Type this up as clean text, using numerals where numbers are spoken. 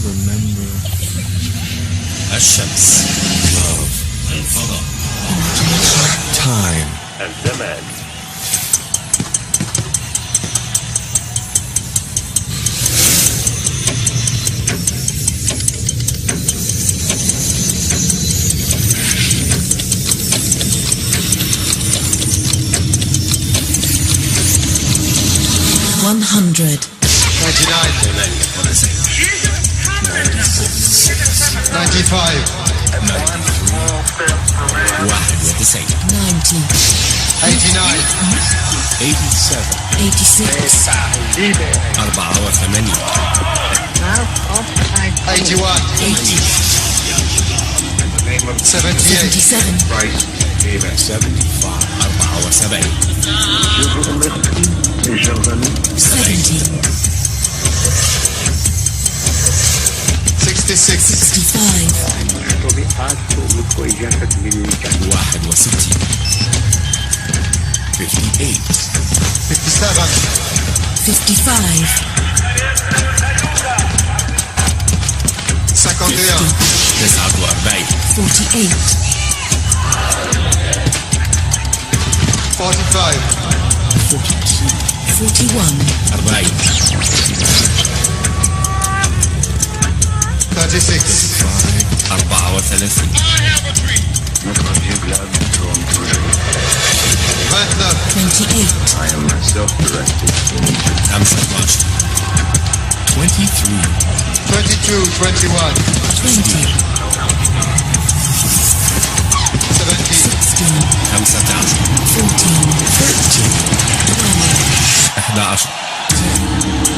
remember الشمس love الفضاء time الزمان. $100. 99 95 91 90. 89 87 86. 84 81 80. 78 77. 75 74 70. 66 65. 61 57 55. 51 49 48. 45 41. 40 36 34 29 28. 15 23 22 21 20. 17 16. 15 14. 13 11